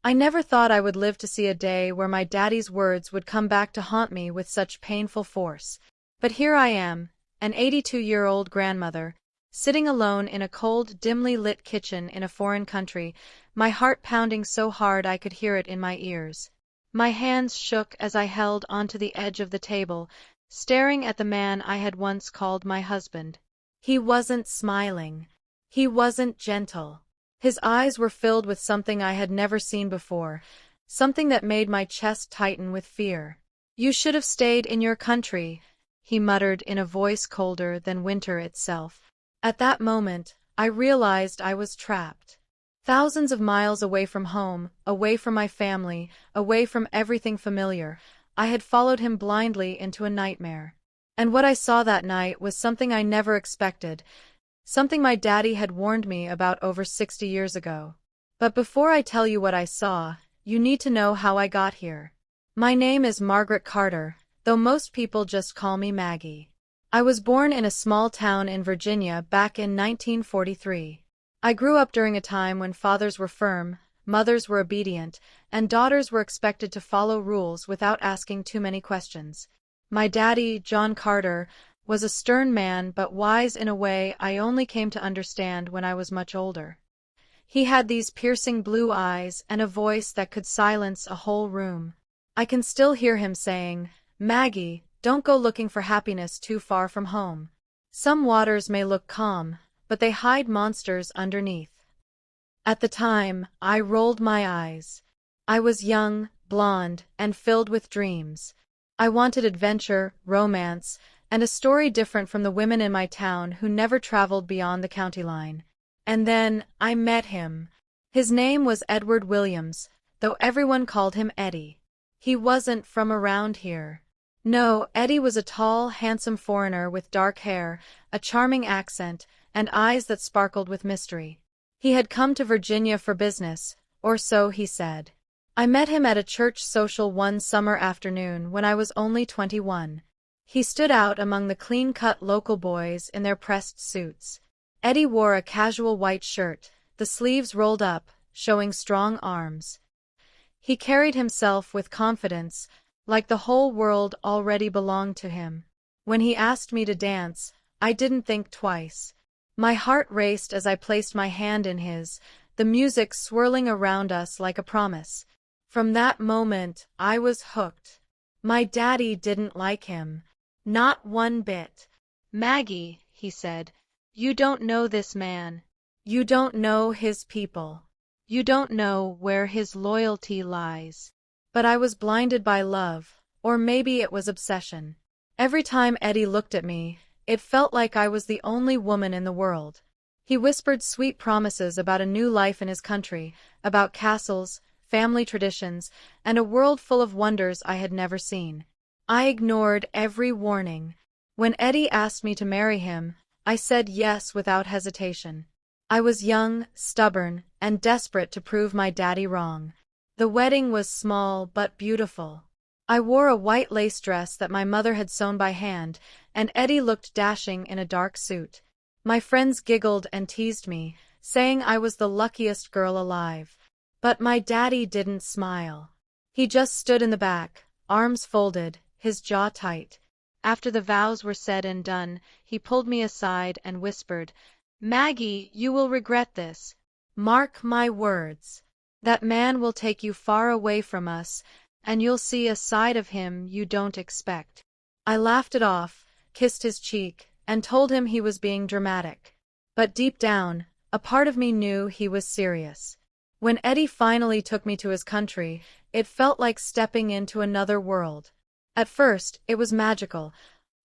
I never thought I would live to see a day where my daddy's words would come back to haunt me with such painful force. But here I am, an 82-year-old grandmother, sitting alone in a cold, dimly lit kitchen in a foreign country, my heart pounding so hard I could hear it in my ears. My hands shook as I held onto the edge of the table, staring at the man I had once called my husband. He wasn't smiling. He wasn't gentle. His eyes were filled with something I had never seen before, something that made my chest tighten with fear. "You should have stayed in your country," he muttered in a voice colder than winter itself. At that moment, I realized I was trapped. Thousands of miles away from home, away from my family, away from everything familiar, I had followed him blindly into a nightmare. And what I saw that night was something I never expected, something my daddy had warned me about over 60 years ago. But before I tell you what I saw, you need to know how I got here. My name is Margaret Carter, though most people just call me Maggie. I was born in a small town in Virginia back in 1943. I grew up during a time when fathers were firm, mothers were obedient, and daughters were expected to follow rules without asking too many questions. My daddy, John Carter, was a stern man but wise in a way I only came to understand when I was much older. He had these piercing blue eyes and a voice that could silence a whole room. I can still hear him saying, "Maggie, don't go looking for happiness too far from home. Some waters may look calm, but they hide monsters underneath." At the time, I rolled my eyes. I was young, blonde, and filled with dreams. I wanted adventure, romance, and a story different from the women in my town who never traveled beyond the county line. And then, I met him. His name was Edward Williams, though everyone called him Eddie. He wasn't from around here. No, Eddie was a tall, handsome foreigner with dark hair, a charming accent, and eyes that sparkled with mystery. He had come to Virginia for business, or so he said. I met him at a church social one summer afternoon when I was only 21. He stood out among the clean-cut local boys in their pressed suits. Eddie wore a casual white shirt, the sleeves rolled up, showing strong arms. He carried himself with confidence, like the whole world already belonged to him. When he asked me to dance, I didn't think twice. My heart raced as I placed my hand in his, the music swirling around us like a promise. From that moment, I was hooked. My daddy didn't like him. Not one bit. "Maggie," he said, "you don't know this man. You don't know his people. You don't know where his loyalty lies." But I was blinded by love, or maybe it was obsession. Every time Eddie looked at me, it felt like I was the only woman in the world. He whispered sweet promises about a new life in his country, about castles, family traditions, and a world full of wonders I had never seen. I ignored every warning. When Eddie asked me to marry him, I said yes without hesitation. I was young, stubborn, and desperate to prove my daddy wrong. The wedding was small but beautiful. I wore a white lace dress that my mother had sewn by hand, and Eddie looked dashing in a dark suit. My friends giggled and teased me, saying I was the luckiest girl alive. But my daddy didn't smile. He just stood in the back, arms folded, his jaw tight. After the vows were said and done, he pulled me aside and whispered, "Maggie, you will regret this. Mark my words. That man will take you far away from us, and you'll see a side of him you don't expect." I laughed it off, kissed his cheek, and told him he was being dramatic. But deep down, a part of me knew he was serious. When Eddie finally took me to his country, it felt like stepping into another world. At first, it was magical.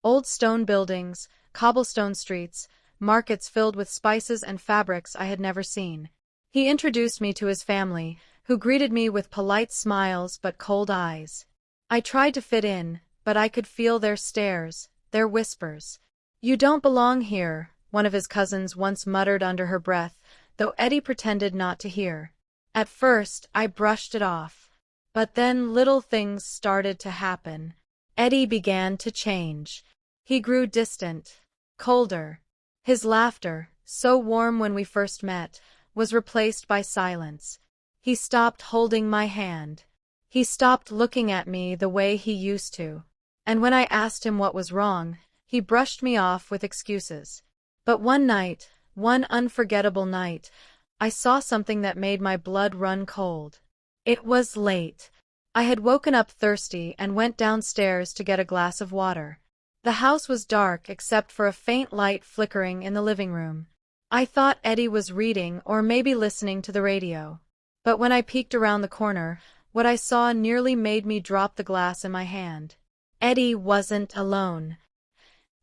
Old stone buildings, cobblestone streets, markets filled with spices and fabrics I had never seen. He introduced me to his family, who greeted me with polite smiles but cold eyes. I tried to fit in, but I could feel their stares, their whispers. "You don't belong here," one of his cousins once muttered under her breath, though Eddie pretended not to hear. At first, I brushed it off. But then little things started to happen. Eddie began to change. He grew distant, colder. His laughter, so warm when we first met, was replaced by silence. He stopped holding my hand. He stopped looking at me the way he used to. And when I asked him what was wrong, he brushed me off with excuses. But one night, one unforgettable night, I saw something that made my blood run cold. It was late. I had woken up thirsty and went downstairs to get a glass of water. The house was dark except for a faint light flickering in the living room. I thought Eddie was reading or maybe listening to the radio. But when I peeked around the corner, what I saw nearly made me drop the glass in my hand. Eddie wasn't alone.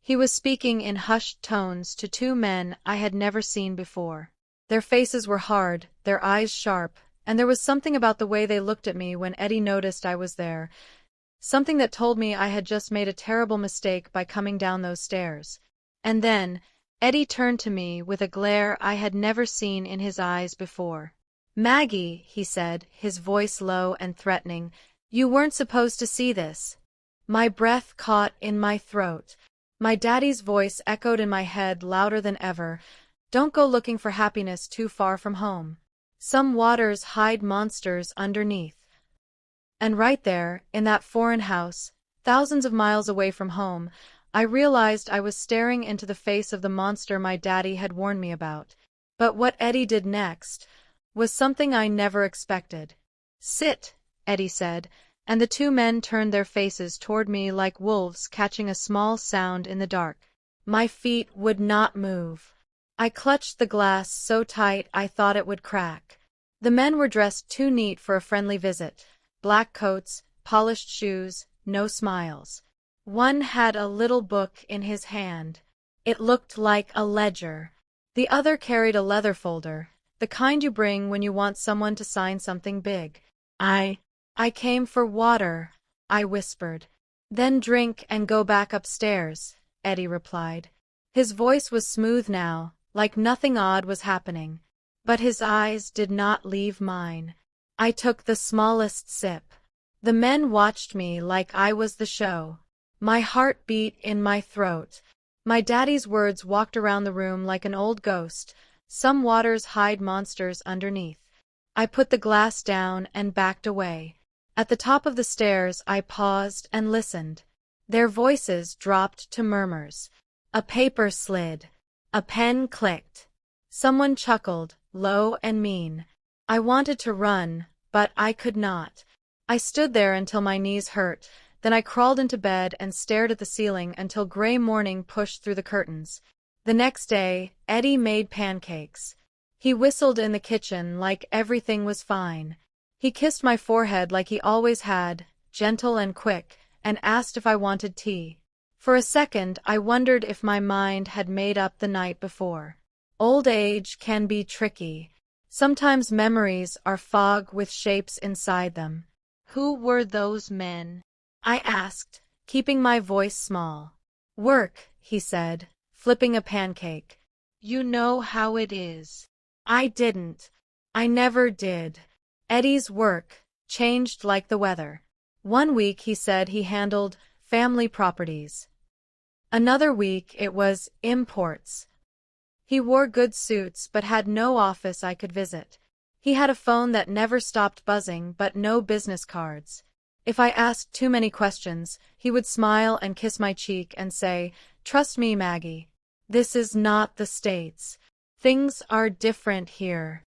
He was speaking in hushed tones to two men I had never seen before. Their faces were hard, their eyes sharp, and there was something about the way they looked at me when Eddie noticed I was there, something that told me I had just made a terrible mistake by coming down those stairs. And then, Eddie turned to me with a glare I had never seen in his eyes before. "Maggie," he said, his voice low and threatening, "you weren't supposed to see this." My breath caught in my throat. My daddy's voice echoed in my head louder than ever. "Don't go looking for happiness too far from home. Some waters hide monsters underneath." And right there, in that foreign house, thousands of miles away from home, I realized I was staring into the face of the monster my daddy had warned me about. But what Eddie did next was something I never expected. "Sit," Eddie said, and the two men turned their faces toward me like wolves catching a small sound in the dark. My feet would not move. I clutched the glass so tight I thought it would crack. The men were dressed too neat for a friendly visit. Black coats, polished shoes, no smiles. One had a little book in his hand. It looked like a ledger. The other carried a leather folder, the kind you bring when you want someone to sign something big. I came for water," I whispered. "Then drink and go back upstairs," Eddie replied. His voice was smooth now, like nothing odd was happening. But his eyes did not leave mine. I took the smallest sip. The men watched me like I was the show. My heart beat in my throat. My daddy's words walked around the room like an old ghost. Some waters hide monsters underneath. I put the glass down and backed away. At the top of the stairs I paused and listened. Their voices dropped to murmurs. A paper slid. A pen clicked. Someone chuckled, low and mean. I wanted to run, but I could not. I stood there until my knees hurt, then I crawled into bed and stared at the ceiling until gray morning pushed through the curtains. The next day, Eddie made pancakes. He whistled in the kitchen like everything was fine. He kissed my forehead like he always had, gentle and quick, and asked if I wanted tea. For a second, I wondered if my mind had made up the night before. Old age can be tricky. Sometimes memories are fog with shapes inside them. "Who were those men?" I asked, keeping my voice small. "Work," he said, flipping a pancake. "You know how it is." I didn't. I never did. Eddie's work changed like the weather. One week he said he handled family properties. Another week it was imports. He wore good suits but had no office I could visit. He had a phone that never stopped buzzing but no business cards. If I asked too many questions, he would smile and kiss my cheek and say, "Trust me, Maggie. This is not the States. Things are different here."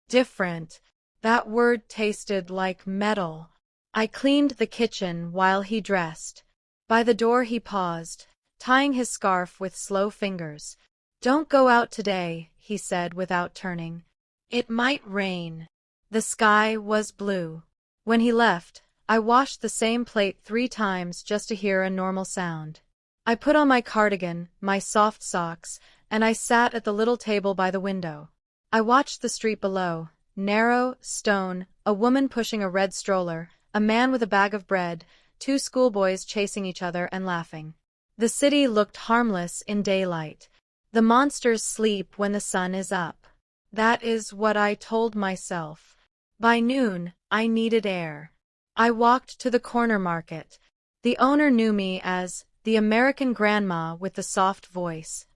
Different. That word tasted like metal. I cleaned the kitchen while he dressed. By the door he paused, tying his scarf with slow fingers. "Don't go out today," he said without turning. "It might rain." The sky was blue. When he left, I washed the same plate 3 times just to hear a normal sound. I put on my cardigan, my soft socks, and I sat at the little table by the window. I watched the street below, narrow, stone, a woman pushing a red stroller, a man with a bag of bread, 2 schoolboys chasing each other and laughing. The city looked harmless in daylight. The monsters sleep when the sun is up. That is what I told myself. By noon, I needed air. I walked to the corner market. The owner knew me as the American grandma with the soft voice.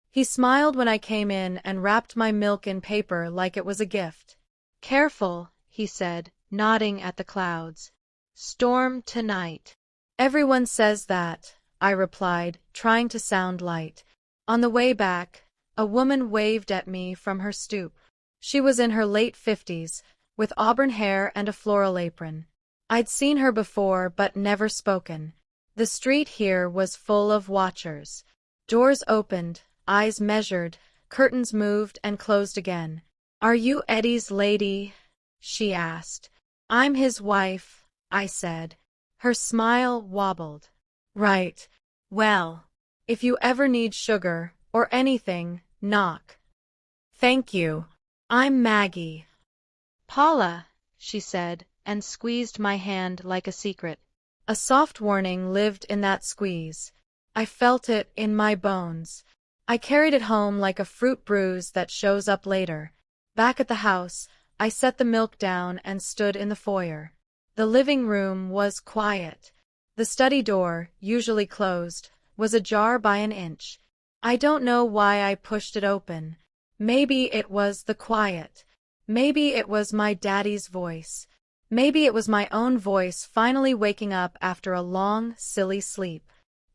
He smiled when I came in and wrapped my milk in paper like it was a gift. "Careful," he said, nodding at the clouds. Storm tonight. Everyone says that, I replied, trying to sound light. On the way back, a woman waved at me from her stoop. She was in her late 50s, with auburn hair and a floral apron. I'd seen her before but never spoken. The street here was full of watchers. Doors opened, eyes measured, curtains moved and closed again. Are you Eddie's lady? She asked. I'm his wife, I said. Her smile wobbled. Right. Well, if you ever need sugar or anything, knock. Thank you. I'm Maggie. Paula, she said, and squeezed my hand like a secret. A soft warning lived in that squeeze. I felt it in my bones. I carried it home like a fruit bruise that shows up later. Back at the house, I set the milk down and stood in the foyer. The living room was quiet. The study door, usually closed, was ajar by an inch. I don't know why I pushed it open. Maybe it was the quiet. Maybe it was my daddy's voice. Maybe it was my own voice finally waking up after a long, silly sleep.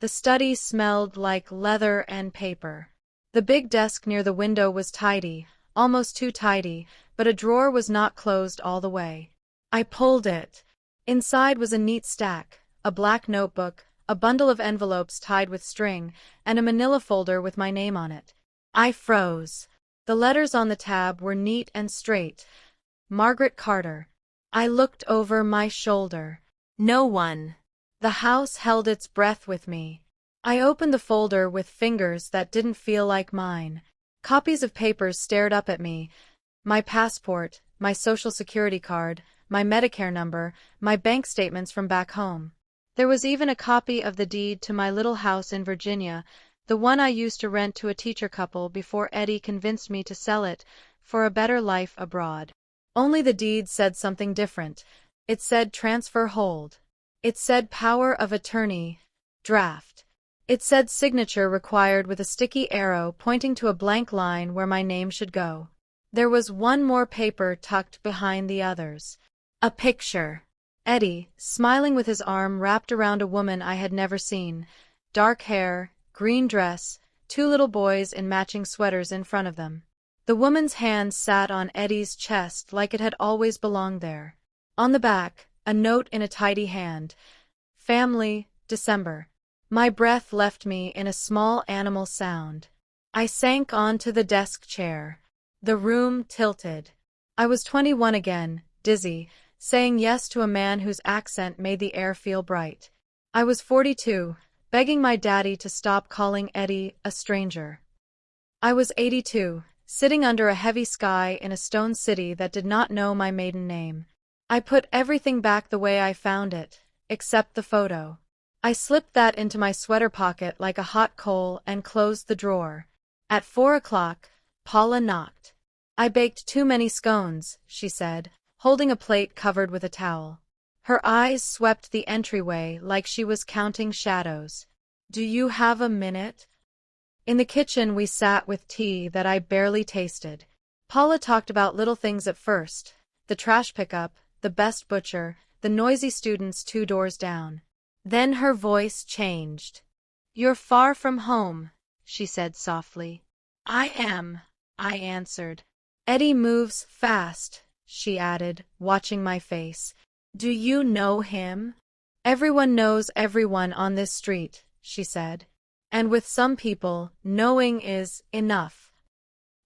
The study smelled like leather and paper. The big desk near the window was tidy, almost too tidy, but a drawer was not closed all the way. I pulled it. Inside was a neat stack, a black notebook, a bundle of envelopes tied with string, and a manila folder with my name on it. I froze. The letters on the tab were neat and straight. Margaret Carter. I looked over my shoulder. No one. The house held its breath with me. I opened the folder with fingers that didn't feel like mine. Copies of papers stared up at me. My passport, my social security card, my Medicare number, my bank statements from back home. There was even a copy of the deed to my little house in Virginia, the one I used to rent to a teacher couple before Eddie convinced me to sell it for a better life abroad. Only the deed said something different. It said transfer hold. It said power of attorney, draft. It said signature required with a sticky arrow pointing to a blank line where my name should go. There was one more paper tucked behind the others. A picture. Eddie, smiling with his arm wrapped around a woman I had never seen. Dark hair, green dress, two little boys in matching sweaters in front of them. The woman's hand sat on Eddie's chest like it had always belonged there. On the back, a note in a tidy hand. Family, December. My breath left me in a small animal sound. I sank onto the desk chair. The room tilted. I was 21 again, dizzy, saying yes to a man whose accent made the air feel bright. I was 42, begging my daddy to stop calling Eddie a stranger. I was 82, sitting under a heavy sky in a stone city that did not know my maiden name. I put everything back the way I found it, except the photo. I slipped that into my sweater pocket like a hot coal and closed the drawer. At 4 o'clock, Paula knocked. I baked too many scones, she said, holding a plate covered with a towel. Her eyes swept the entryway like she was counting shadows. Do you have a minute? In the kitchen we sat with tea that I barely tasted. Paula talked about little things at first. The trash pickup, the best butcher, the noisy students 2 doors down. Then her voice changed. You're far from home, she said softly. I am, I answered. Eddie moves fast, she added, watching my face. Do you know him? Everyone knows everyone on this street, she said. And with some people, knowing is enough.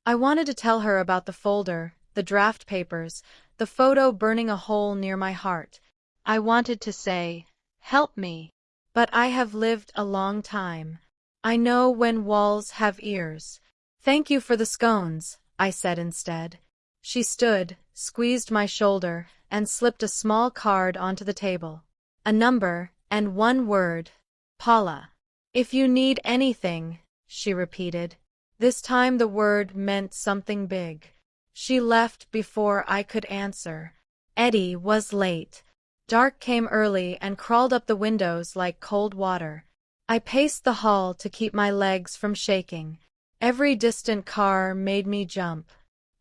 I wanted to tell her about the folder, the draft papers, the photo burning a hole near my heart. I wanted to say, help me. But I have lived a long time. I know when walls have ears. Thank you for the scones, I said instead. She stood, squeezed my shoulder, and slipped a small card onto the table. A number, and one word. Paula. If you need anything, she repeated. This time the word meant something big. She left before I could answer. Eddie was late. Dark came early and crawled up the windows like cold water. I paced the hall to keep my legs from shaking. Every distant car made me jump.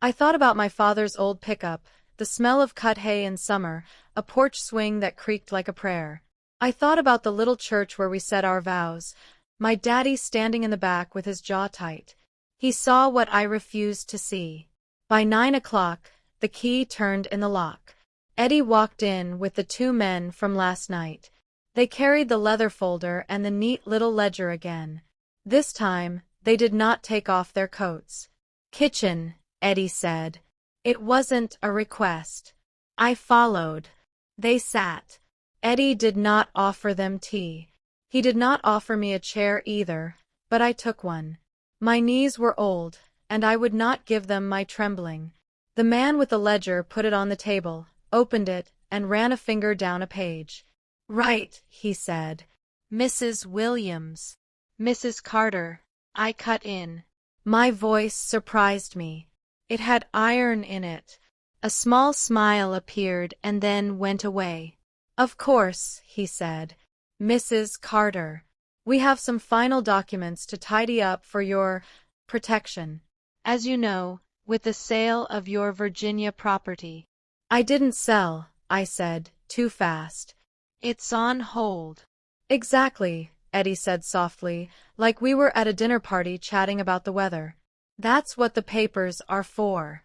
I thought about my father's old pickup, the smell of cut hay in summer, a porch swing that creaked like a prayer. I thought about the little church where we said our vows, my daddy standing in the back with his jaw tight. He saw what I refused to see. By 9 o'clock, the key turned in the lock. Eddie walked in with the two men from last night. They carried the leather folder and the neat little ledger again. This time, they did not take off their coats. "Kitchen," Eddie said. It wasn't a request. I followed. They sat. Eddie did not offer them tea. He did not offer me a chair either, but I took one. My knees were old, and I would not give them my trembling. The man with the ledger put it on the table, opened it, and ran a finger down a page. "Right," he said. "Mrs. Williams." "Mrs. Carter," I cut in. My voice surprised me. It had iron in it. A small smile appeared and then went away. "Of course," he said. "Mrs. Carter. We have some final documents to tidy up for your protection. As you know, with the sale of your Virginia property." "I didn't sell," I said, too fast. "It's on hold." "Exactly," Eddie said softly, like we were at a dinner party chatting about the weather. "That's what the papers are for."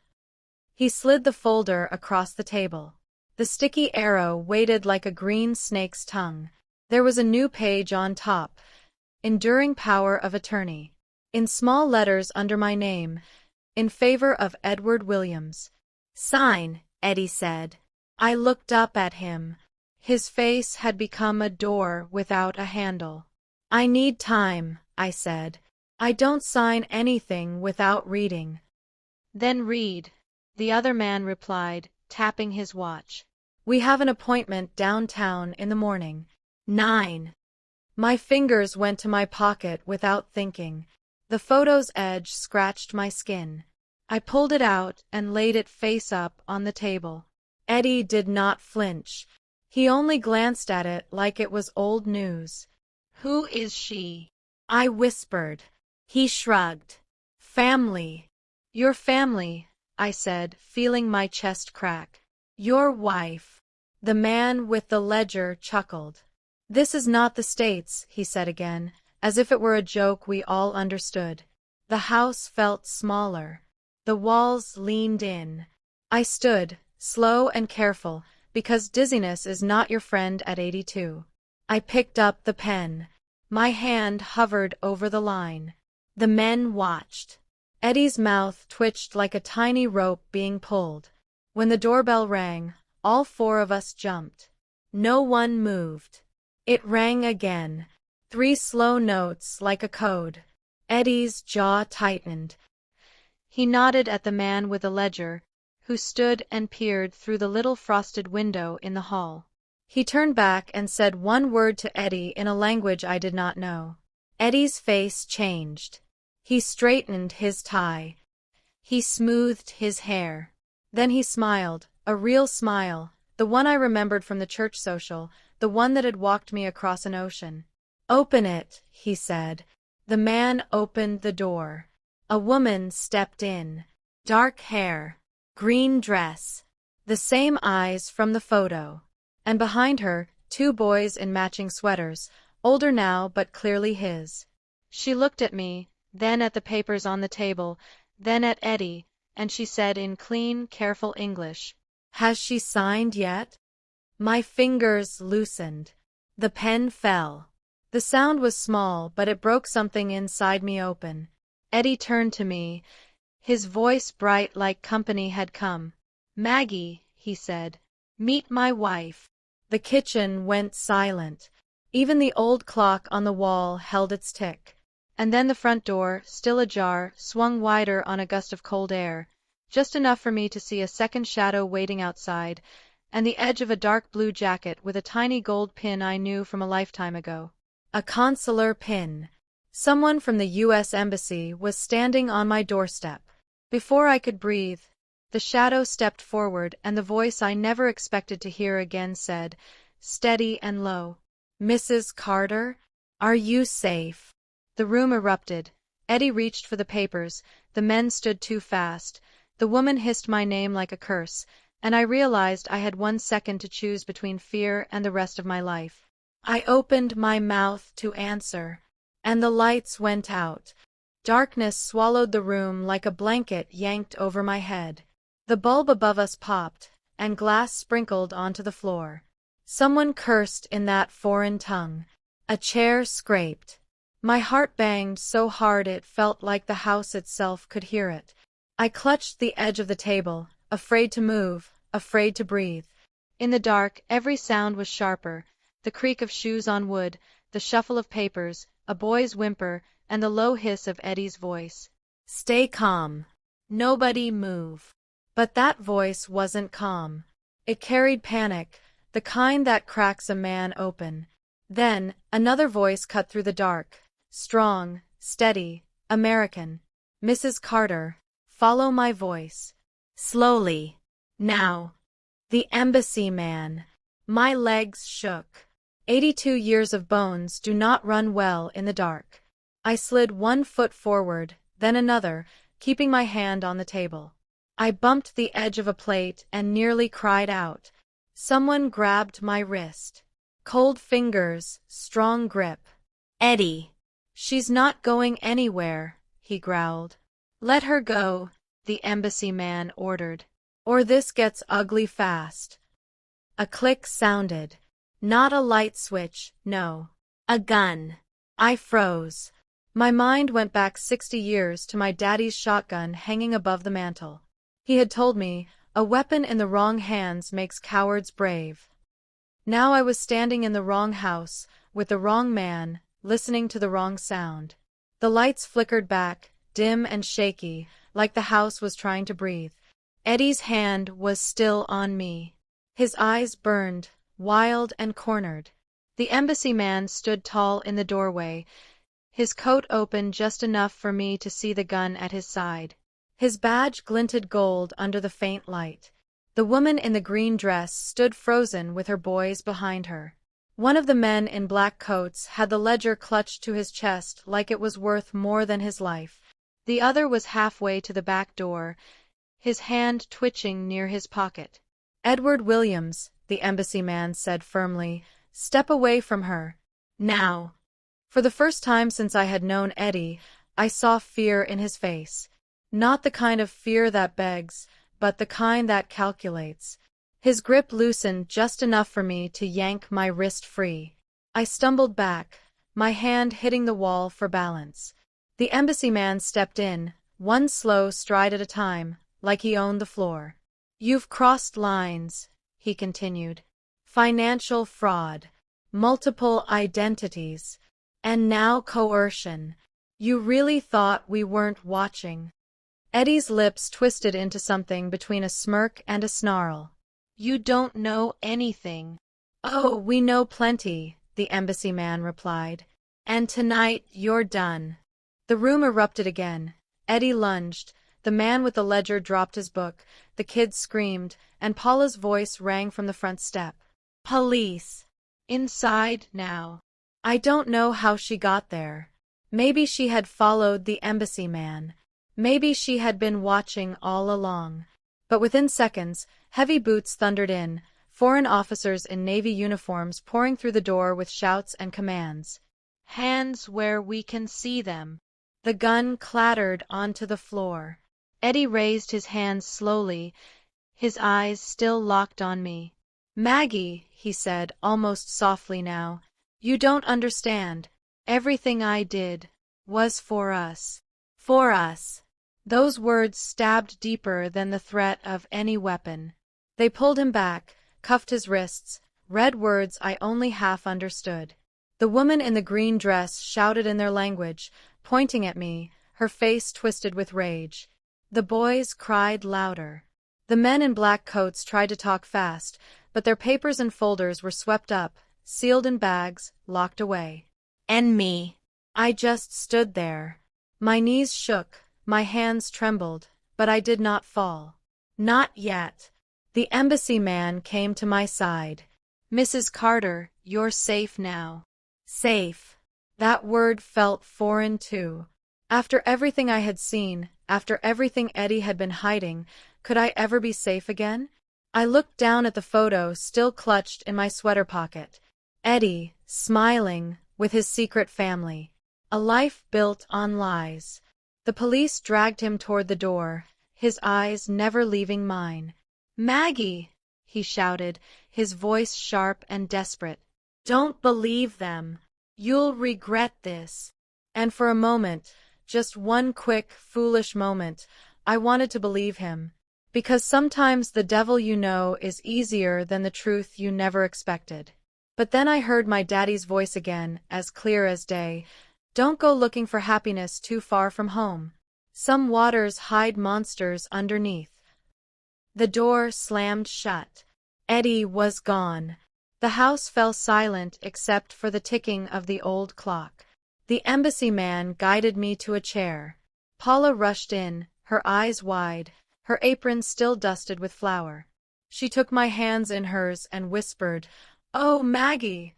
He slid the folder across the table. The sticky arrow waited like a green snake's tongue. There was a new page on top. Enduring power of attorney. In small letters under my name. In favor of Edward Williams. "Sign," Eddie said. I looked up at him. His face had become a door without a handle. "I need time," I said. "I don't sign anything without reading." "Then read," the other man replied, tapping his watch. "We have an appointment downtown in the morning. 9. My fingers went to my pocket without thinking. The photo's edge scratched my skin. I pulled it out and laid it face up on the table. Eddie did not flinch. He only glanced at it like it was old news. "Who is she?" I whispered. He shrugged. "Family." "Your family," I said, feeling my chest crack. "Your wife." The man with the ledger chuckled. "This is not the States," he said again, as if it were a joke we all understood. The house felt smaller. The walls leaned in. I stood, slow and careful, because dizziness is not your friend at 82. I picked up the pen. My hand hovered over the line. The men watched. Eddie's mouth twitched like a tiny rope being pulled. When the doorbell rang, all four of us jumped. No one moved. It rang again. 3 slow notes like a code. Eddie's jaw tightened. He nodded at the man with the ledger, who stood and peered through the little frosted window in the hall. He turned back and said one word to Eddie in a language I did not know. Eddie's face changed. He straightened his tie. He smoothed his hair. Then he smiled, a real smile, the one I remembered from the church social, the one that had walked me across an ocean. "Open it," he said. The man opened the door. A woman stepped in. Dark hair. Green dress. The same eyes from the photo. And behind her, 2 boys in matching sweaters, older now but clearly his. She looked at me, then at the papers on the table, then at Eddie, and she said in clean, careful English, "Has she signed yet?" My fingers loosened. The pen fell. The sound was small, but it broke something inside me open. Eddie turned to me, his voice bright like company had come. "Maggie," he said, "meet my wife." The kitchen went silent. Even the old clock on the wall held its tick. And then the front door, still ajar, swung wider on a gust of cold air, just enough for me to see a second shadow waiting outside, and the edge of a dark blue jacket with a tiny gold pin I knew from a lifetime ago. A consular pin. Someone from the U.S. Embassy was standing on my doorstep. Before I could breathe, the shadow stepped forward and the voice I never expected to hear again said, steady and low, "Mrs. Carter, are you safe?" The room erupted. Eddie reached for the papers. The men stood too fast. The woman hissed my name like a curse. and I realized I had 1 second to choose between fear and the rest of my life. I opened my mouth to answer, and the lights went out. Darkness swallowed the room like a blanket yanked over my head. The bulb above us popped, and glass sprinkled onto the floor. Someone cursed in that foreign tongue. A chair scraped. My heart banged so hard it felt like the house itself could hear it. I clutched the edge of the table, afraid to move, afraid to breathe. In the dark, every sound was sharper: the creak of shoes on wood, the shuffle of papers, a boy's whimper, and the low hiss of Eddie's voice. "Stay calm. Nobody move." But that voice wasn't calm. It carried panic, the kind that cracks a man open. Then, another voice cut through the dark. Strong, steady, American. "Mrs. Carter, follow my voice. Slowly. Now." The embassy man. My legs shook. 82 years of bones do not run well in the dark. I slid 1 foot forward, then another, keeping my hand on the table. I bumped the edge of a plate and nearly cried out. Someone grabbed my wrist. Cold fingers, strong grip. "Eddie." "She's not going anywhere," he growled. "Let her go," the embassy man ordered. "Or this gets ugly fast." A click sounded. Not a light switch, no. A gun. I froze. My mind went back 60 years to my daddy's shotgun hanging above the mantel. He had told me, a weapon in the wrong hands makes cowards brave. Now I was standing in the wrong house, with the wrong man, listening to the wrong sound. The lights flickered back, dim and shaky, like the house was trying to breathe. Eddie's hand was still on me. His eyes burned, wild and cornered. The embassy man stood tall in the doorway, his coat open just enough for me to see the gun at his side. His badge glinted gold under the faint light. The woman in the green dress stood frozen with her boys behind her. One of the men in black coats had the ledger clutched to his chest like it was worth more than his life. The other was halfway to the back door, his hand twitching near his pocket. "Edward Williams," the embassy man said firmly, "step away from her. Now." For the first time since I had known Eddie, I saw fear in his face. Not the kind of fear that begs, but the kind that calculates. His grip loosened just enough for me to yank my wrist free. I stumbled back, my hand hitting the wall for balance. The embassy man stepped in, one slow stride at a time, like he owned the floor. "You've crossed lines," he continued. "Financial fraud, multiple identities, and now coercion. You really thought we weren't watching?" Eddie's lips twisted into something between a smirk and a snarl. "You don't know anything." "Oh, we know plenty," the embassy man replied. "And tonight you're done." The room erupted again. Eddie lunged. The man with the ledger dropped his book, the kids screamed, and Paula's voice rang from the front step. "Police! Inside now." I don't know how she got there. Maybe she had followed the embassy man. Maybe she had been watching all along. But within seconds, heavy boots thundered in, foreign officers in Navy uniforms pouring through the door with shouts and commands. "Hands where we can see them." The gun clattered onto the floor. Eddie raised his hands slowly, his eyes still locked on me. "Maggie," he said, almost softly now, "you don't understand. Everything I did was for us. For us." Those words stabbed deeper than the threat of any weapon. They pulled him back, cuffed his wrists, read words I only half understood. The woman in the green dress shouted in their language, pointing at me, her face twisted with rage. The boys cried louder. The men in black coats tried to talk fast, but their papers and folders were swept up, sealed in bags, locked away. And me. I just stood there. My knees shook, my hands trembled, but I did not fall. Not yet. The embassy man came to my side. "Mrs. Carter, you're safe now." Safe. That word felt foreign too. After everything I had seen, after everything Eddie had been hiding, could I ever be safe again? I looked down at the photo still clutched in my sweater pocket. Eddie, smiling, with his secret family. A life built on lies. The police dragged him toward the door, his eyes never leaving mine. "Maggie!" he shouted, his voice sharp and desperate. "Don't believe them. You'll regret this." And for a moment, just one quick, foolish moment, I wanted to believe him. Because sometimes the devil you know is easier than the truth you never expected. But then I heard my daddy's voice again, as clear as day. "Don't go looking for happiness too far from home. Some waters hide monsters underneath." The door slammed shut. Eddie was gone. The house fell silent except for the ticking of the old clock. The embassy man guided me to a chair. Paula rushed in, her eyes wide, her apron still dusted with flour. She took my hands in hers and whispered, "Oh, Maggie!"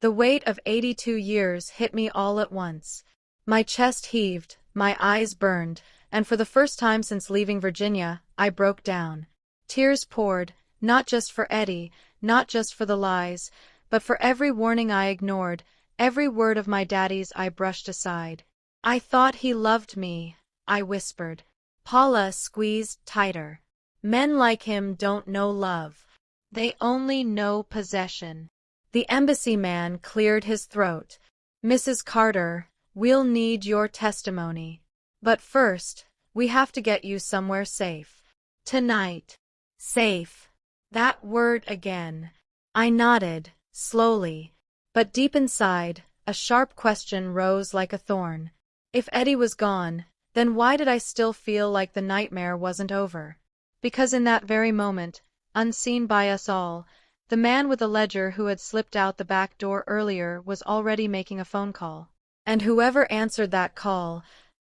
The weight of 82 years hit me all at once. My chest heaved, my eyes burned, and for the first time since leaving Virginia, I broke down. Tears poured, not just for Eddie, not just for the lies, but for every warning I ignored, every word of my daddy's I brushed aside. "I thought he loved me," I whispered. Paula squeezed tighter. "Men like him don't know love. They only know possession." The embassy man cleared his throat. "Mrs. Carter, we'll need your testimony. But first, we have to get you somewhere safe. Tonight." Safe. That word again. I nodded, slowly. But deep inside, a sharp question rose like a thorn. If Eddie was gone, then why did I still feel like the nightmare wasn't over? Because in that very moment, unseen by us all, the man with the ledger who had slipped out the back door earlier was already making a phone call. And whoever answered that call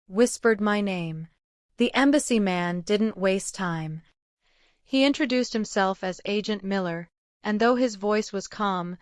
whispered my name. The embassy man didn't waste time. He introduced himself as Agent Miller, and though his voice was calm,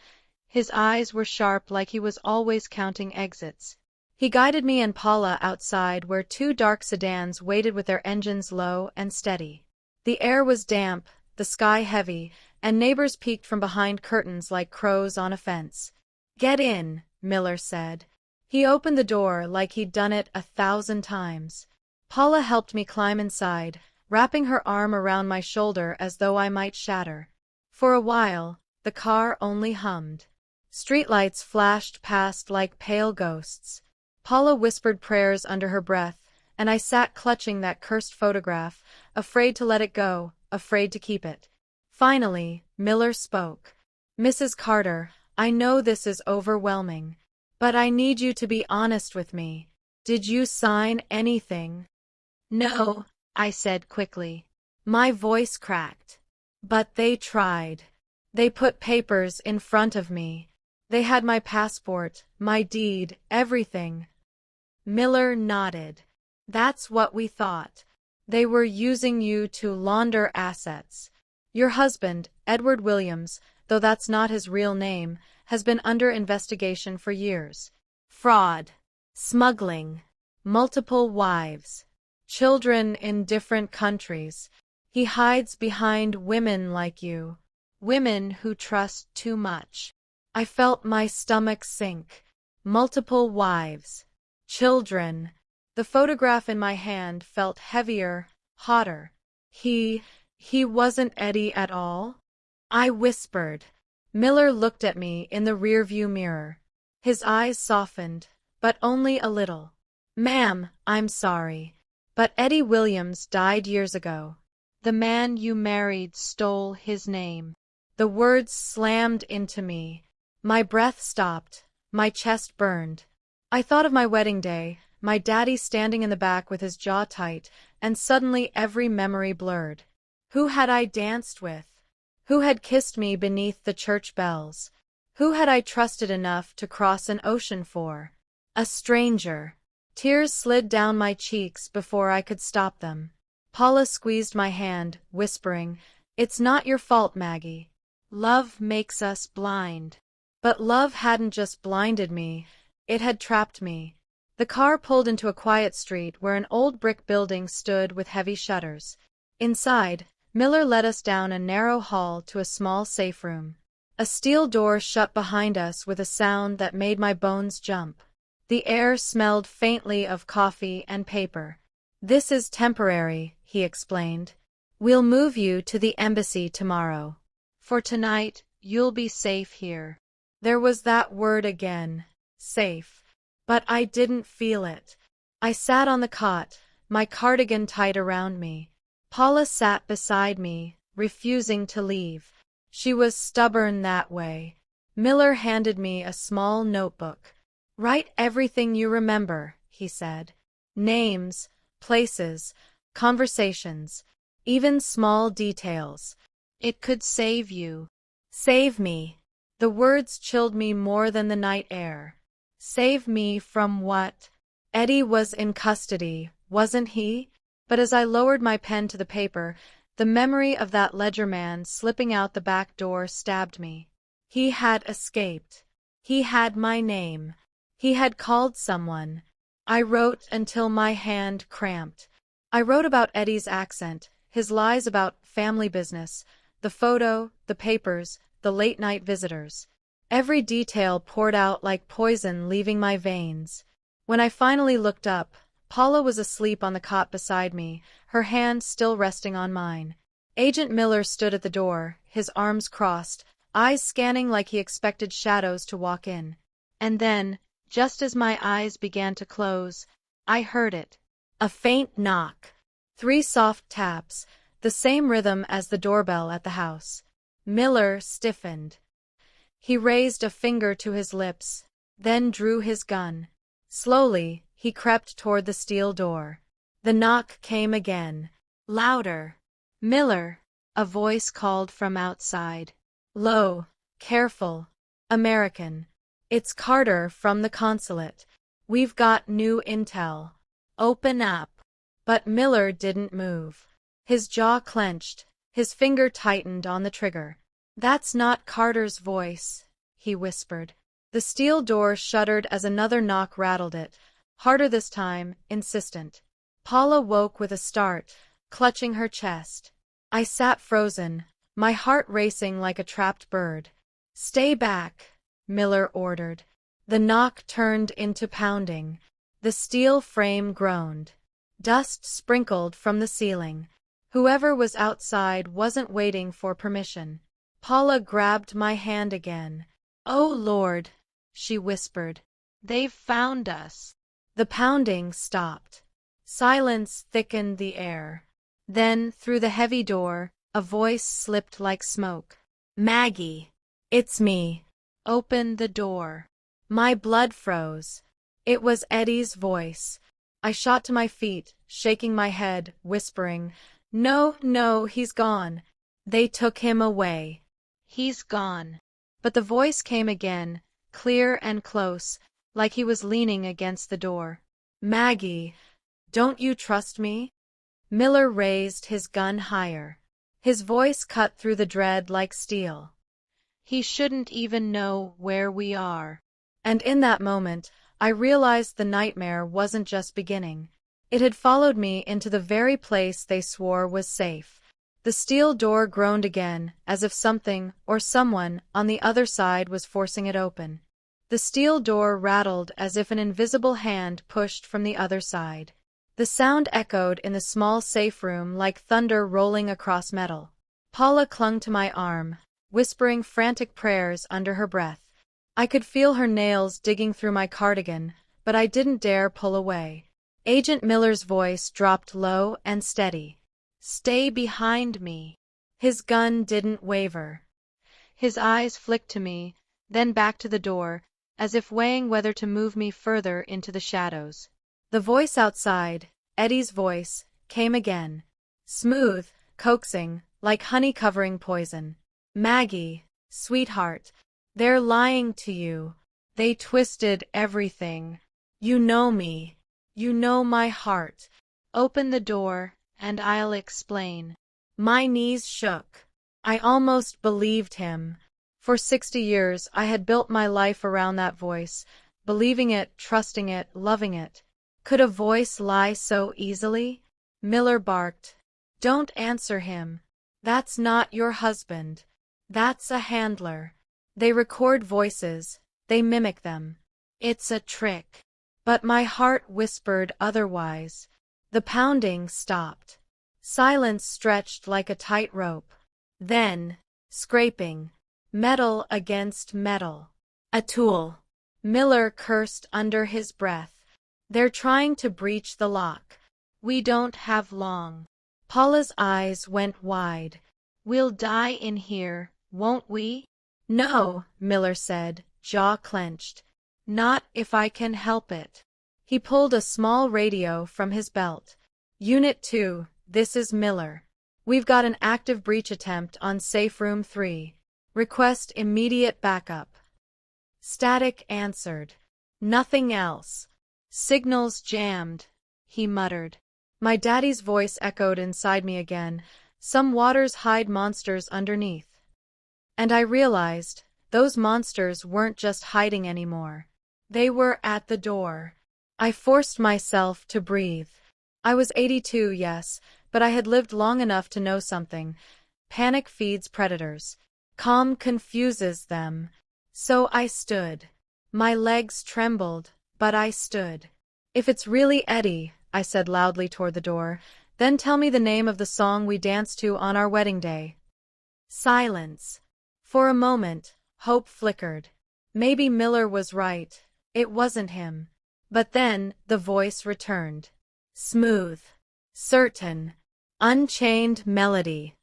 his eyes were sharp like he was always counting exits. He guided me and Paula outside where two dark sedans waited with their engines low and steady. The air was damp, the sky heavy, and neighbors peeked from behind curtains like crows on a fence. "Get in," Miller said. He opened the door like he'd done it 1,000 times. Paula helped me climb inside, wrapping her arm around my shoulder as though I might shatter. For a while, the car only hummed. Streetlights flashed past like pale ghosts. Paula whispered prayers under her breath, and I sat clutching that cursed photograph, afraid to let it go, afraid to keep it. Finally, Miller spoke. "Mrs. Carter, I know this is overwhelming, but I need you to be honest with me. Did you sign anything?" "No," I said quickly. My voice cracked. "But they tried. They put papers in front of me. They had my passport, my deed, everything." Miller nodded. "That's what we thought. They were using you to launder assets. Your husband, Edward Williams, though that's not his real name, has been under investigation for years. Fraud, smuggling, multiple wives, children in different countries. He hides behind women like you, women who trust too much." I felt my stomach sink. Multiple wives. Children. The photograph in my hand felt heavier, hotter. He wasn't Eddie at all? I whispered. Miller looked at me in the rearview mirror. His eyes softened, but only a little. "Ma'am, I'm sorry, but Eddie Williams died years ago. The man you married stole his name." The words slammed into me. My breath stopped. My chest burned. I thought of my wedding day, my daddy standing in the back with his jaw tight, and suddenly every memory blurred. Who had I danced with? Who had kissed me beneath the church bells? Who had I trusted enough to cross an ocean for? A stranger. Tears slid down my cheeks before I could stop them. Paula squeezed my hand, whispering, "It's not your fault, Maggie. Love makes us blind." But love hadn't just blinded me, it had trapped me. The car pulled into a quiet street where an old brick building stood with heavy shutters. Inside, Miller led us down a narrow hall to a small safe room. A steel door shut behind us with a sound that made my bones jump. The air smelled faintly of coffee and paper. "This is temporary," he explained. "We'll move you to the embassy tomorrow. For tonight, you'll be safe here." There was that word again, safe. But I didn't feel it. I sat on the cot, my cardigan tight around me. Paula sat beside me, refusing to leave. She was stubborn that way. Miller handed me a small notebook. "Write everything you remember," he said. "Names, places, conversations, even small details. It could save you." Save me. The words chilled me more than the night air. Save me from what? Eddie was in custody, wasn't he? But as I lowered my pen to the paper, the memory of that ledger man slipping out the back door stabbed me. He had escaped. He had my name. He had called someone. I wrote until my hand cramped. I wrote about Eddie's accent, his lies about family business, the photo, the papers, the late-night visitors. Every detail poured out like poison, leaving my veins. When I finally looked up, Paula was asleep on the cot beside me, her hand still resting on mine. Agent Miller stood at the door, his arms crossed, eyes scanning like he expected shadows to walk in. And then, just as my eyes began to close, I heard it. A faint knock. 3 soft taps, the same rhythm as the doorbell at the house. Miller stiffened. He raised a finger to his lips, then drew his gun. Slowly, he crept toward the steel door. The knock came again. Louder. "Miller," a voice called from outside. Low, careful, American. "It's Carter from the consulate. We've got new intel. Open up." But Miller didn't move. His jaw clenched, his finger tightened on the trigger. "That's not Carter's voice," he whispered. The steel door shuddered as another knock rattled it, harder this time, insistent. Paula woke with a start, clutching her chest. I sat frozen, my heart racing like a trapped bird. "Stay back," Miller ordered. The knock turned into pounding. The steel frame groaned. Dust sprinkled from the ceiling. Whoever was outside wasn't waiting for permission. Paula grabbed my hand again. "Oh, Lord," she whispered. "They've found us." The pounding stopped. Silence thickened the air. Then, through the heavy door, a voice slipped like smoke. "Maggie, it's me. Open the door." My blood froze. It was Eddie's voice. I shot to my feet, shaking my head, whispering, "No, no, he's gone. They took him away. He's gone." But the voice came again, clear and close, like he was leaning against the door. "Maggie, don't you trust me?" Miller raised his gun higher. His voice cut through the dread like steel. "He shouldn't even know where we are." And in that moment, I realized the nightmare wasn't just beginning. It had followed me into the very place they swore was safe. The steel door groaned again, as if something, or someone, on the other side was forcing it open. The steel door rattled as if an invisible hand pushed from the other side. The sound echoed in the small safe room like thunder rolling across metal. Paula clung to my arm, whispering frantic prayers under her breath. I could feel her nails digging through my cardigan, but I didn't dare pull away. Agent Miller's voice dropped low and steady. "Stay behind me." His gun didn't waver. His eyes flicked to me, then back to the door, as if weighing whether to move me further into the shadows. The voice outside, Eddie's voice, came again. Smooth, coaxing, like honey covering poison. "Maggie, sweetheart, they're lying to you. They twisted everything. You know me. You know my heart. Open the door, and I'll explain." My knees shook. I almost believed him. For 60 years I had built my life around that voice, believing it, trusting it, loving it. Could a voice lie so easily? Miller barked. "Don't answer him." That's not your husband. That's a handler. They record voices, they mimic them. It's a trick. But my heart whispered otherwise. The pounding stopped. Silence stretched like a tight rope. Then, scraping, metal against metal. A tool. Miller cursed under his breath. They're trying to breach the lock. We don't have long. Paula's eyes went wide. We'll die in here, won't we? No, Miller said, jaw clenched. Not if I can help it. He pulled a small radio from his belt. Unit 2, this is Miller. We've got an active breach attempt on Safe Room 3. Request immediate backup. Static answered. Nothing else. Signals jammed, he muttered. My daddy's voice echoed inside me again. Some waters hide monsters underneath. And I realized, those monsters weren't just hiding anymore. They were at the door. I forced myself to breathe. I was 82, yes, but I had lived long enough to know something. Panic feeds predators. Calm confuses them. So I stood. My legs trembled, but I stood. If it's really Eddie, I said loudly toward the door, then tell me the name of the song we danced to on our wedding day. Silence. For a moment, hope flickered. Maybe Miller was right. It wasn't him. But then, the voice returned. Smooth. Certain. Unchained melody.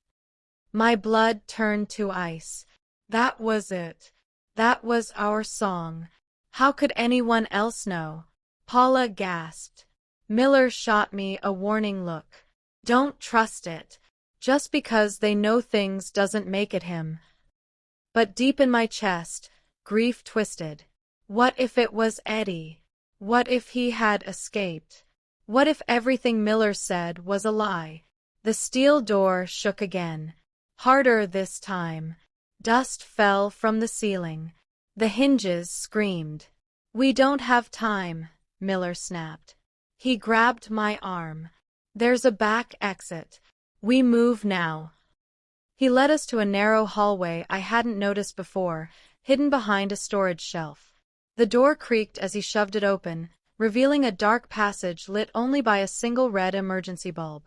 My blood turned to ice. That was it. That was our song. How could anyone else know? Paula gasped. Miller shot me a warning look. Don't trust it. Just because they know things doesn't make it him. But deep in my chest, grief twisted. What if it was Eddie? What if he had escaped? What if everything Miller said was a lie? The steel door shook again. Harder this time. Dust fell from the ceiling. The hinges screamed. We don't have time, Miller snapped. He grabbed my arm. There's a back exit. We move now. He led us to a narrow hallway I hadn't noticed before, hidden behind a storage shelf. The door creaked as he shoved it open, revealing a dark passage lit only by a single red emergency bulb.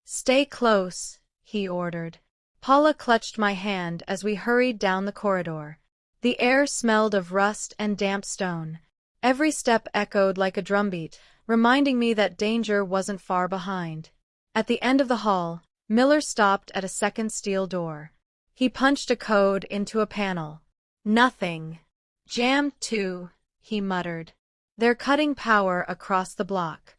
Stay close, he ordered. Paula clutched my hand as we hurried down the corridor. The air smelled of rust and damp stone. Every step echoed like a drumbeat, reminding me that danger wasn't far behind. At the end of the hall, Miller stopped at a second steel door. He punched a code into a panel. Nothing. Jammed too, he muttered. They're cutting power across the block.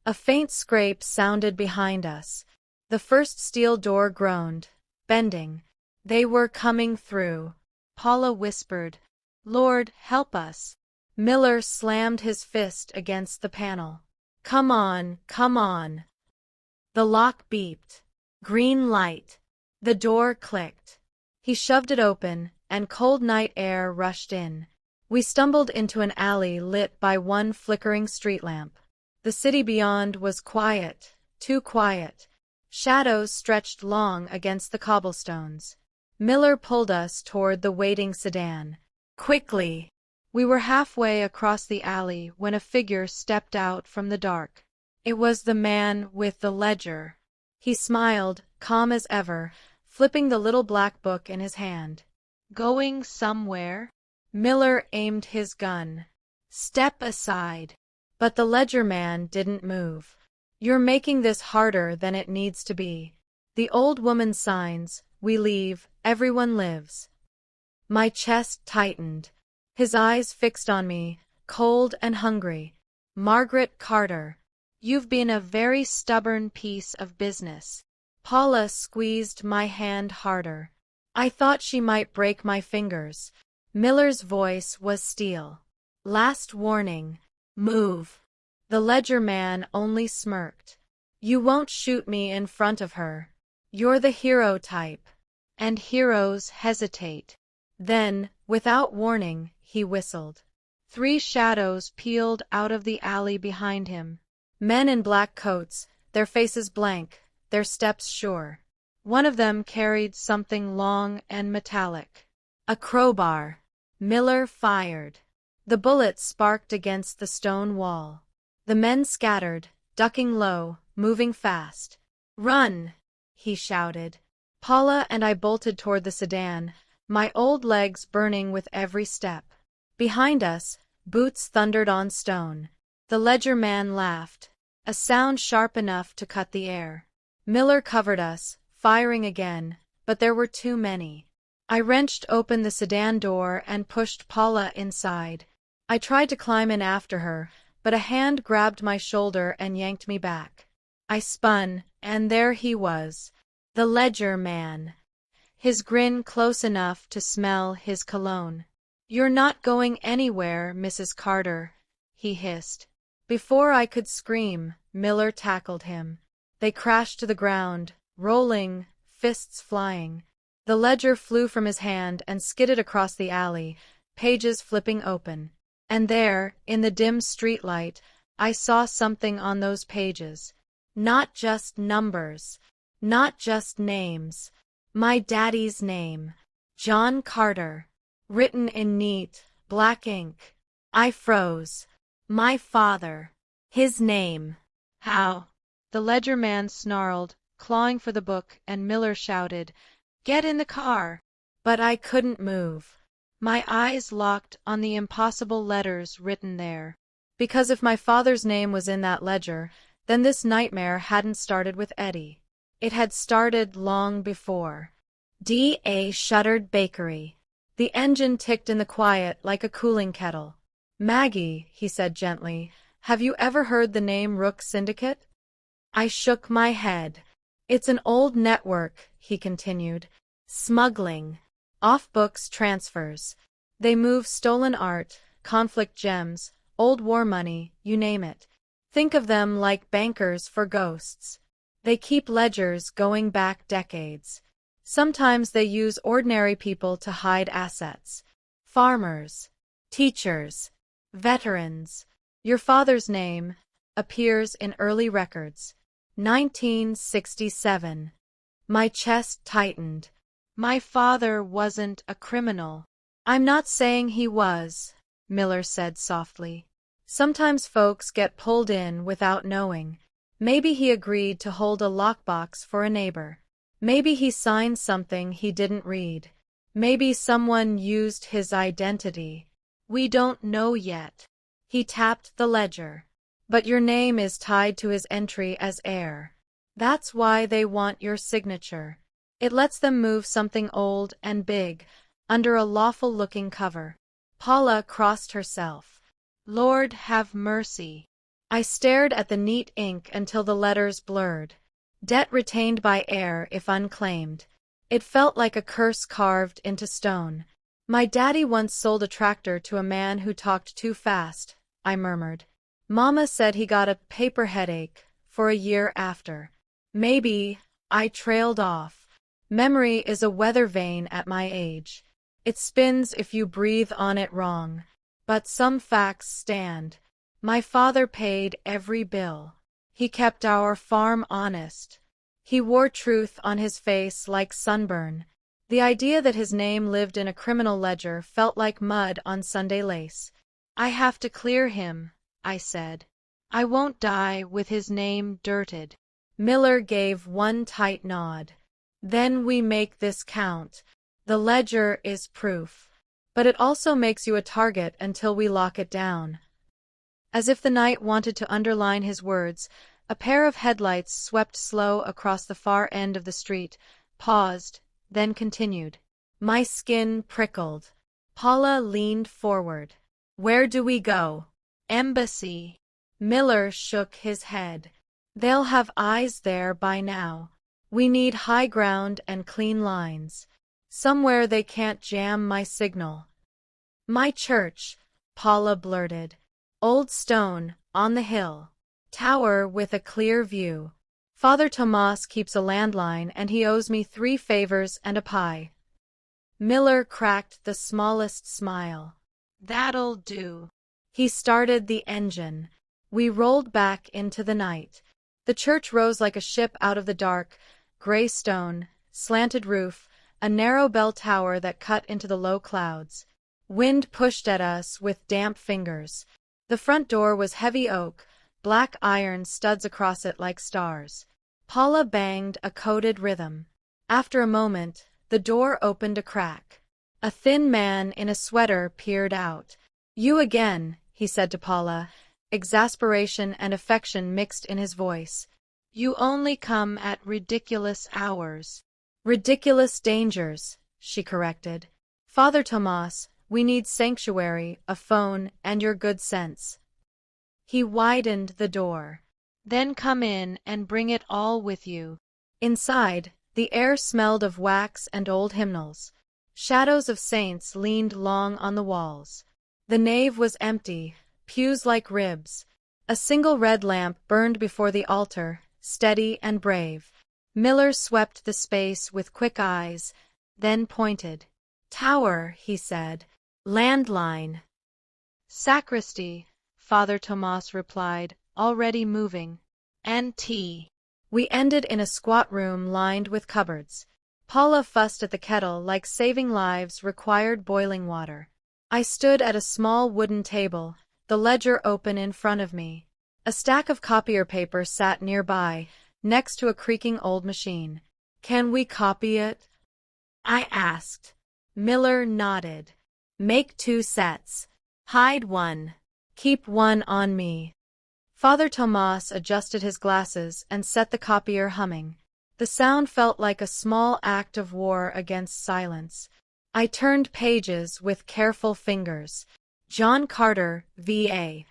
A faint scrape sounded behind us. The first steel door groaned, bending. They were coming through. Paula whispered, Lord, help us. Miller slammed his fist against the panel. Come on, come on. The lock beeped. Green light. The door clicked. He shoved it open, and cold night air rushed in. We stumbled into an alley lit by one flickering street lamp. The city beyond was quiet, too quiet. Shadows stretched long against the cobblestones. Miller pulled us toward the waiting sedan. Quickly! We were halfway across the alley when a figure stepped out from the dark. It was the man with the ledger. He smiled, calm as ever, flipping the little black book in his hand. Going somewhere? Miller aimed his gun. Step aside. But the ledger man didn't move. You're making this harder than it needs to be. The old woman signs, we leave, everyone lives. My chest tightened. His eyes fixed on me, cold and hungry. Margaret Carter, you've been a very stubborn piece of business. Paula squeezed my hand harder. I thought she might break my fingers. Miller's voice was steel. Last warning. Move. The ledger man only smirked. You won't shoot me in front of her. You're the hero type. And heroes hesitate. Then, without warning, he whistled. 3 shadows peeled out of the alley behind him. Men in black coats, their faces blank, their steps sure. One of them carried something long and metallic. A crowbar. Miller fired. The bullet sparked against the stone wall. The men scattered, ducking low, moving fast. "Run!" he shouted. Paula and I bolted toward the sedan, my old legs burning with every step. Behind us, boots thundered on stone. The ledger man laughed, a sound sharp enough to cut the air. Miller covered us, firing again, but there were too many. I wrenched open the sedan door and pushed Paula inside. I tried to climb in after her, but a hand grabbed my shoulder and yanked me back. I spun, and there he was, the ledger man. His grin close enough to smell his cologne. "You're not going anywhere, Mrs. Carter," he hissed. Before I could scream, Miller tackled him. They crashed to the ground, rolling, fists flying. The ledger flew from his hand and skidded across the alley, pages flipping open. And there, in the dim streetlight, I saw something on those pages. Not just numbers, not just names. My daddy's name, John Carter, written in neat, black ink. I froze. My father. His name. How? The ledger man snarled, clawing for the book, and Miller shouted, "Get in the car!" But I couldn't move. My eyes locked on the impossible letters written there. Because if my father's name was in that ledger, then this nightmare hadn't started with Eddie. It had started long before. D.A. Shuttered Bakery. The engine ticked in the quiet like a cooling kettle. "Maggie," he said gently, "have you ever heard the name Rook Syndicate?" I shook my head. "It's an old network," he continued. "Smuggling. Off-books transfers. They move stolen art, conflict gems, old war money, you name it. Think of them like bankers for ghosts. They keep ledgers going back decades. Sometimes they use ordinary people to hide assets. Farmers, teachers, veterans. Your father's name appears in early records. 1967. My chest tightened. My father wasn't a criminal. I'm not saying he was, Miller said softly. Sometimes folks get pulled in without knowing. Maybe he agreed to hold a lockbox for a neighbor. Maybe he signed something he didn't read. Maybe someone used his identity. We don't know yet. He tapped the ledger. But your name is tied to his entry as heir. That's why they want your signature. It lets them move something old and big under a lawful-looking cover. Paula crossed herself. Lord have mercy. I stared at the neat ink until the letters blurred. Debt retained by heir if unclaimed. It felt like a curse carved into stone. My daddy once sold a tractor to a man who talked too fast, I murmured. Mama said he got a paper headache for a year after. Maybe, I trailed off. Memory is a weather vane at my age. It spins if you breathe on it wrong. But some facts stand. My father paid every bill. He kept our farm honest. He wore truth on his face like sunburn. The idea that his name lived in a criminal ledger felt like mud on Sunday lace. I have to clear him, I said. I won't die with his name dirted. Miller gave one tight nod. Then we make this count. The ledger is proof. But it also makes you a target until we lock it down. As if the night wanted to underline his words, a pair of headlights swept slow across the far end of the street, paused, then continued. My skin prickled. Paula leaned forward. Where do we go? Embassy. Miller shook his head. They'll have eyes there by now. We need high ground and clean lines. Somewhere they can't jam my signal. My church, Paula blurted. Old stone, on the hill. Tower with a clear view. Father Tomas keeps a landline and he owes me 3 favors and a pie. Miller cracked the smallest smile. That'll do. He started the engine. We rolled back into the night. The church rose like a ship out of the dark, gray stone, slanted roof, a narrow bell tower that cut into the low clouds. Wind pushed at us with damp fingers. The front door was heavy oak, black iron studs across it like stars. Paula banged a coded rhythm. After a moment, the door opened a crack. A thin man in a sweater peered out. "You again," he said to Paula, exasperation and affection mixed in his voice. "You only come at ridiculous hours." "Ridiculous dangers," she corrected. "Father Tomas, we need sanctuary, a phone, and your good sense." He widened the door. "Then come in and bring it all with you." Inside, the air smelled of wax and old hymnals. Shadows of saints leaned long on the walls. The nave was empty, pews like ribs. A single red lamp burned before the altar, steady and brave. Miller swept the space with quick eyes, then pointed. "Tower," he said. "Landline." "Sacristy," Father Tomas replied, already moving. "And tea." We ended in a squat room lined with cupboards. Paula fussed at the kettle like saving lives required boiling water. I stood at a small wooden table, the ledger open in front of me. A stack of copier paper sat nearby, next to a creaking old machine. "Can we copy it?" I asked. Miller nodded. "Make 2 sets. Hide one. Keep one on me." Father Tomas adjusted his glasses and set the copier humming. The sound felt like a small act of war against silence. I turned pages with careful fingers. John Carter, VA.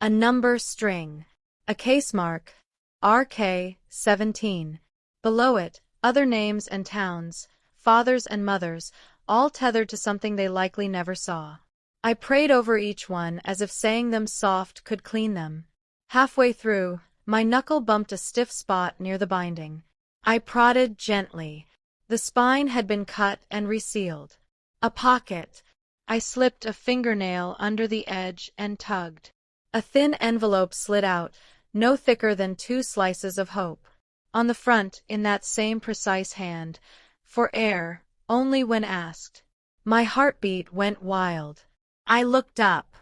A number string. A case mark. RK 17. Below it, other names and towns, fathers and mothers, all tethered to something they likely never saw. I prayed over each one as if saying them soft could clean them. Halfway through, my knuckle bumped a stiff spot near the binding. I prodded gently. The spine had been cut and resealed. A pocket. I slipped a fingernail under the edge and tugged. A thin envelope slid out, no thicker than 2 slices of hope. On the front, in that same precise hand, "For air, only when asked." My heartbeat went wild. I looked up.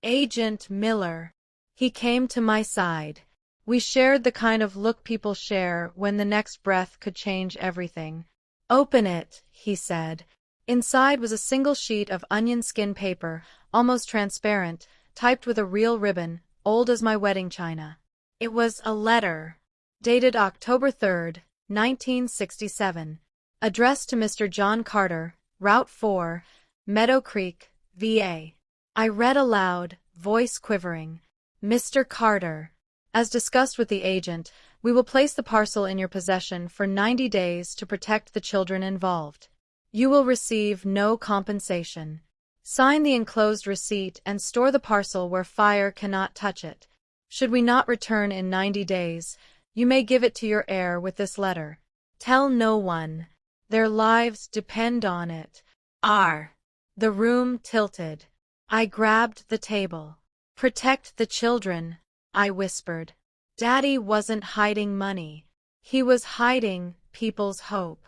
Agent Miller. He came to my side. We shared the kind of look people share when the next breath could change everything. "Open it," he said. Inside was a single sheet of onion skin paper, almost transparent, typed with a real ribbon, old as my wedding china. It was a letter, dated October 3rd, 1967, addressed to Mr. John Carter, Route 4, Meadow Creek, VA. I read aloud, voice quivering. "Mr. Carter, as discussed with the agent, we will place the parcel in your possession for 90 days to protect the children involved. You will receive no compensation. Sign the enclosed receipt and store the parcel where fire cannot touch it. Should we not return in 90 days, you may give it to your heir with this letter. Tell no one. Their lives depend on it. R." The room tilted. I grabbed the table. "Protect the children," I whispered. Daddy wasn't hiding money. He was hiding people's hope.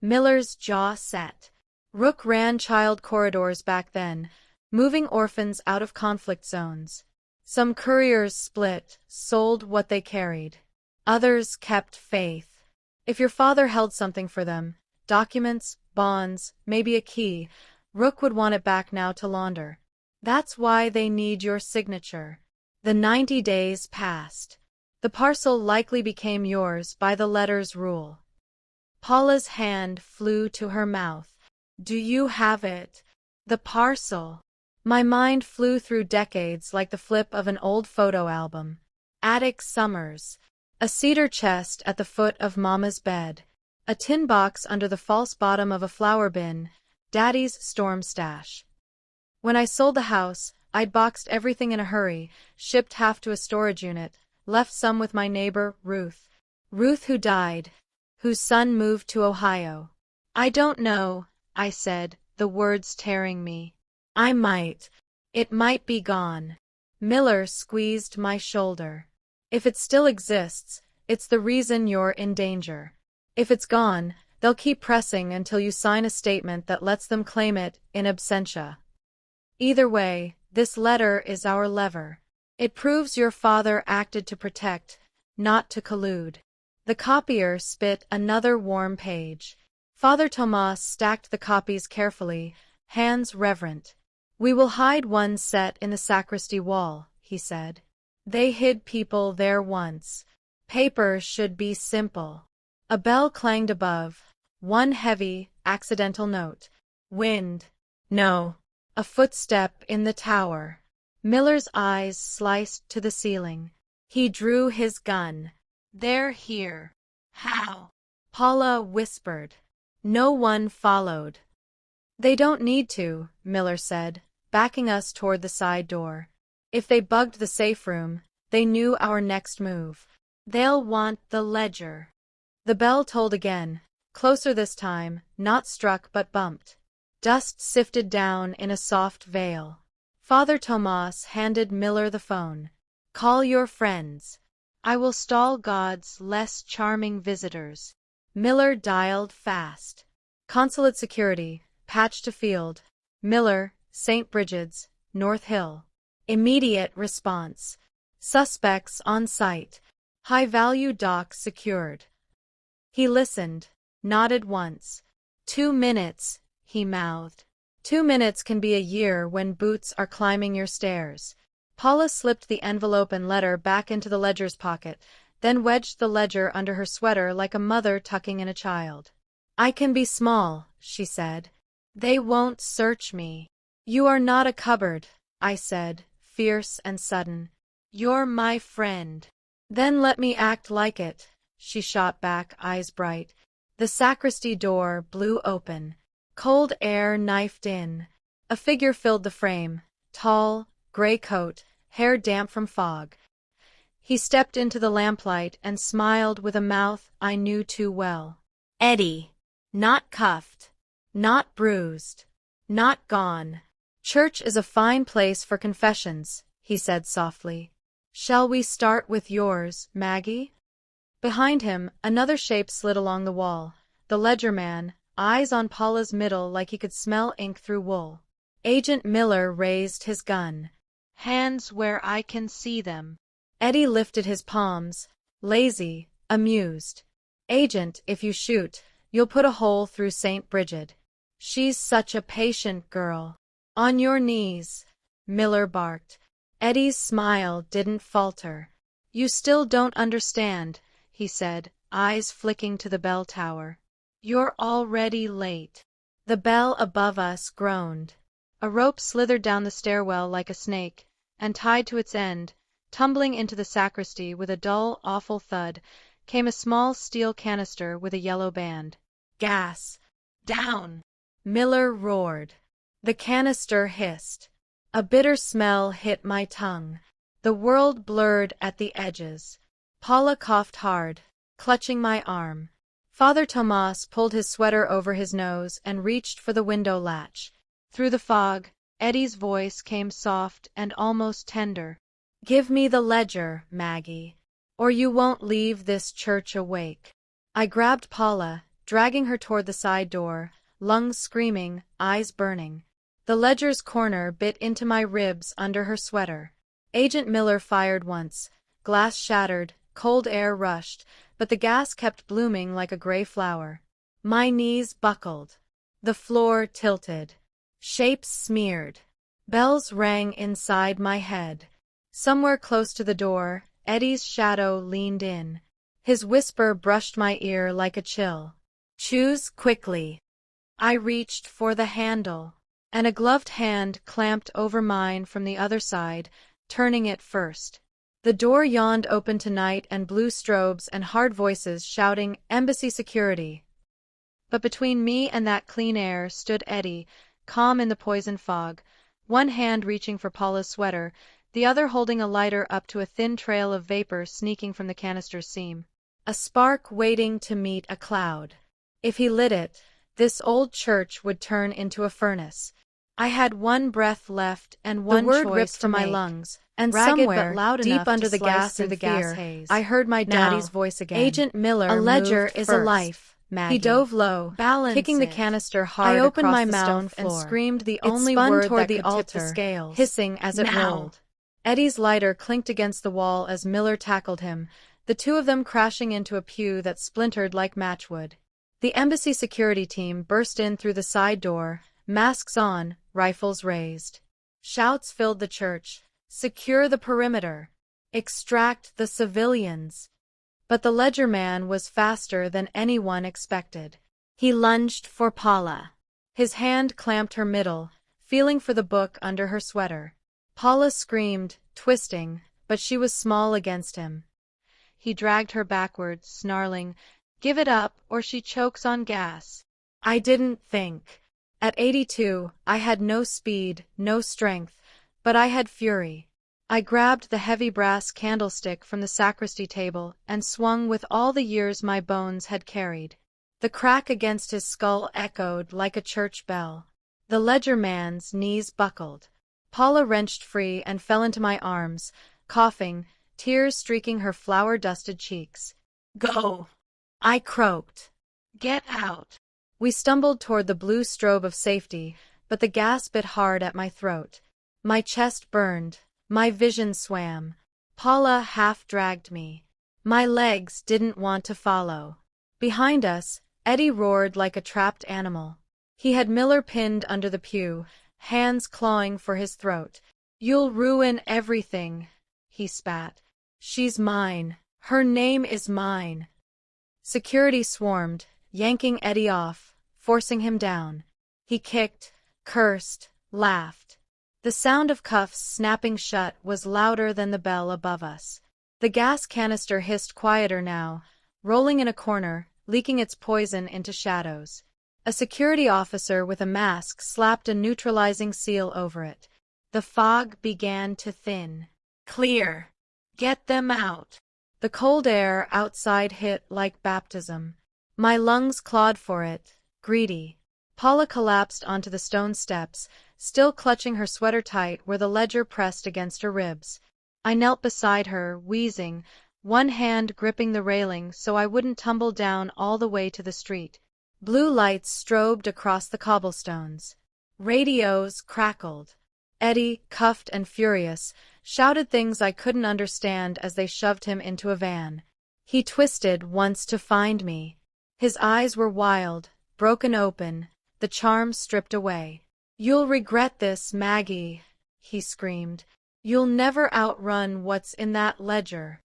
Miller's jaw set. Rook ran child corridors back then, moving orphans out of conflict zones. Some couriers split, sold what they carried. Others kept faith. If your father held something for them, documents, bonds, maybe a key, Rook would want it back now to launder. That's why they need your signature. The 90 days passed. The parcel likely became yours by the letter's rule. Paula's hand flew to her mouth. "Do you have it? The parcel?" My mind flew through decades like the flip of an old photo album. Attic summers. A cedar chest at the foot of Mama's bed. A tin box under the false bottom of a flower bin. Daddy's storm stash. When I sold the house, I'd boxed everything in a hurry, shipped half to a storage unit, left some with my neighbor, Ruth. Ruth who died, whose son moved to Ohio. "I don't know," I said, the words tearing me. "I might. It might be gone." Miller squeezed my shoulder. "If it still exists, it's the reason you're in danger. If it's gone, They'll keep pressing until you sign a statement that lets them claim it in absentia. Either way, this letter is our lever. It proves your father acted to protect, not to collude. The copier spit another warm page. Father Tomas stacked the copies carefully, hands reverent. We will hide one set in the sacristy wall, he said. They hid people there once. Paper should be simple. A bell clanged above, one heavy, accidental note. Wind. No. A footstep in the tower. Miller's eyes sliced to the ceiling. He drew his gun. They're here. How? Paula whispered. No one followed. They don't need to, Miller said, backing us toward the side door. If they bugged the safe room, they knew our next move. They'll want the ledger. The bell tolled again, closer this time, not struck but bumped. Dust sifted down in a soft veil. Father Tomas handed Miller the phone. Call your friends. I will stall God's less charming visitors. Miller dialed fast. Consulate security, patch to field. Miller, St. Brigid's, North Hill. Immediate response. Suspects on site. High-value doc secured. He listened, nodded once. 2 minutes, he mouthed. 2 minutes can be a year when boots are climbing your stairs. Paula slipped the envelope and letter back into the ledger's pocket, then wedged the ledger under her sweater like a mother tucking in a child. I can be small, she said. They won't search me. You are not a cupboard, I said, fierce and sudden. You're my friend. Then let me act like it, she shot back, eyes bright. The sacristy door blew open. Cold air knifed in. A figure filled the frame, tall, gray coat, hair damp from fog. He stepped into the lamplight and smiled with a mouth I knew too well. Eddie. Not cuffed. Not bruised. Not gone. Church is a fine place for confessions, he said softly. Shall we start with yours, Maggie? Behind him, another shape slid along the wall. The ledger man, eyes on Paula's middle like he could smell ink through wool. Agent Miller raised his gun. Hands where I can see them. Eddie lifted his palms, lazy, amused. Agent, if you shoot, you'll put a hole through St. Brigid. She's such a patient girl. On your knees, Miller barked. Eddie's smile didn't falter. You still don't understand, he said, eyes flicking to the bell tower. You're already late. The bell above us groaned. A rope slithered down the stairwell like a snake, and tied to its end, tumbling into the sacristy with a dull, awful thud, came a small steel canister with a yellow band. Gas! Down! Miller roared. The canister hissed. A bitter smell hit my tongue. The world blurred at the edges. Paula coughed hard, clutching my arm. Father Tomas pulled his sweater over his nose and reached for the window latch. Through the fog, Eddie's voice came soft and almost tender. Give me the ledger, Maggie, or you won't leave this church awake. I grabbed Paula, dragging her toward the side door, lungs screaming, eyes burning. The ledger's corner bit into my ribs under her sweater. Agent Miller fired once. Glass shattered, cold air rushed, but the gas kept blooming like a gray flower. My knees buckled. The floor tilted. Shapes smeared. Bells rang inside my head. Somewhere close to the door, Eddie's shadow leaned in. His whisper brushed my ear like a chill. Choose quickly. I reached for the handle, and a gloved hand clamped over mine from the other side, turning it first. The door yawned open to night and blue strobes and hard voices shouting, "Embassy security." But between me and that clean air stood Eddie, calm in the poison fog, one hand reaching for Paula's sweater, the other holding a lighter up to a thin trail of vapor sneaking from the canister's seam. A spark waiting to meet a cloud. If he lit it, this old church would turn into a furnace. I had one breath left and one choice to make. The word ripped from my lungs, and somewhere, deep under the gas and fear, I heard my daddy's voice again. Agent Miller, a ledger is a life, Maggie. He dove low, kicking the canister hard across the stone floor. I opened my mouth and screamed the only word that could tip the scales, hissing as it rolled. Eddie's lighter clinked against the wall as Miller tackled him, the two of them crashing into a pew that splintered like matchwood. The embassy security team burst in through the side door, masks on, rifles raised. Shouts filled the church. Secure the perimeter. Extract the civilians. But the ledger man was faster than anyone expected. He lunged for Paula. His hand clamped her middle, feeling for the book under her sweater. Paula screamed, twisting, but she was small against him. He dragged her backwards, snarling, "Give it up, or she chokes on gas." I didn't think. At 82, I had no speed, no strength, but I had fury. I grabbed the heavy brass candlestick from the sacristy table and swung with all the years my bones had carried. The crack against his skull echoed like a church bell. The ledger man's knees buckled. Paula wrenched free and fell into my arms, coughing, tears streaking her flour-dusted cheeks. "Go!" I croaked. "Get out!" We stumbled toward the blue strobe of safety, but the gas bit hard at my throat. My chest burned. My vision swam. Paula half-dragged me. My legs didn't want to follow. Behind us, Eddie roared like a trapped animal. He had Miller pinned under the pew, hands clawing for his throat. "You'll ruin everything," he spat. "She's mine. Her name is mine." Security swarmed, yanking Eddie off, forcing him down. He kicked, cursed, laughed. The sound of cuffs snapping shut was louder than the bell above us. The gas canister hissed quieter now, rolling in a corner, leaking its poison into shadows. A security officer with a mask slapped a neutralizing seal over it. The fog began to thin. "Clear! Get them out!" The cold air outside hit like baptism. My lungs clawed for it, greedy. Paula collapsed onto the stone steps, still clutching her sweater tight where the ledger pressed against her ribs. I knelt beside her, wheezing, one hand gripping the railing so I wouldn't tumble down all the way to the street. Blue lights strobed across the cobblestones. Radios crackled. Eddie, cuffed and furious, shouted things I couldn't understand as they shoved him into a van. He twisted once to find me. His eyes were wild, broken open, the charm stripped away. "You'll regret this, Maggie," he screamed. "You'll never outrun what's in that ledger."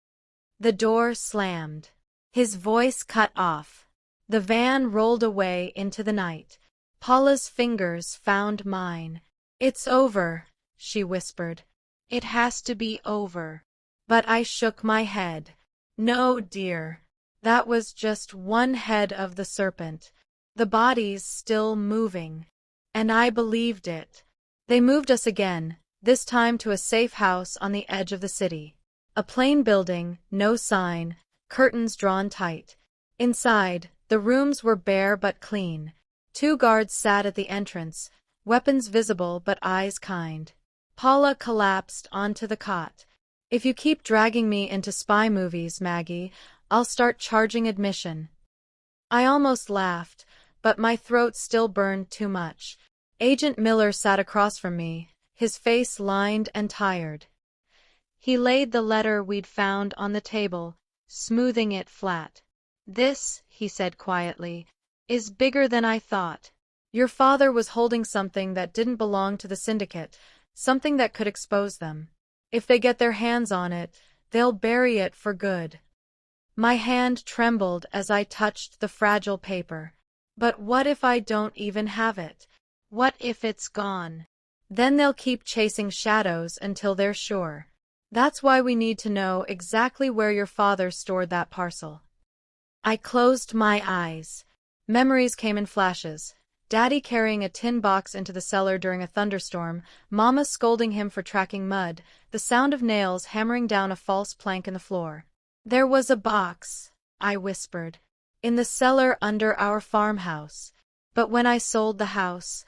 The door slammed. His voice cut off. The van rolled away into the night. Paula's fingers found mine. "It's over," she whispered. "It has to be over." But I shook my head. "No, dear. That was just one head of the serpent. The body's still moving." And I believed it. They moved us again, this time to a safe house on the edge of the city. A plain building, no sign, curtains drawn tight. Inside, the rooms were bare but clean. 2 guards sat at the entrance, weapons visible but eyes kind. Paula collapsed onto the cot. "If you keep dragging me into spy movies, Maggie, I'll start charging admission." I almost laughed, but my throat still burned too much. Agent Miller sat across from me, his face lined and tired. He laid the letter we'd found on the table, smoothing it flat. "This," he said quietly, "is bigger than I thought. Your father was holding something that didn't belong to the syndicate, something that could expose them. If they get their hands on it, they'll bury it for good." My hand trembled as I touched the fragile paper. But what if I don't even have it? What if it's gone? Then they'll keep chasing shadows until they're sure. That's why we need to know exactly where your father stored that parcel. I closed my eyes. Memories came in flashes. Daddy carrying a tin box into the cellar during a thunderstorm, Mama scolding him for tracking mud, the sound of nails hammering down a false plank in the floor. "There was a box," I whispered, "in the cellar under our farmhouse. But when I sold the house..."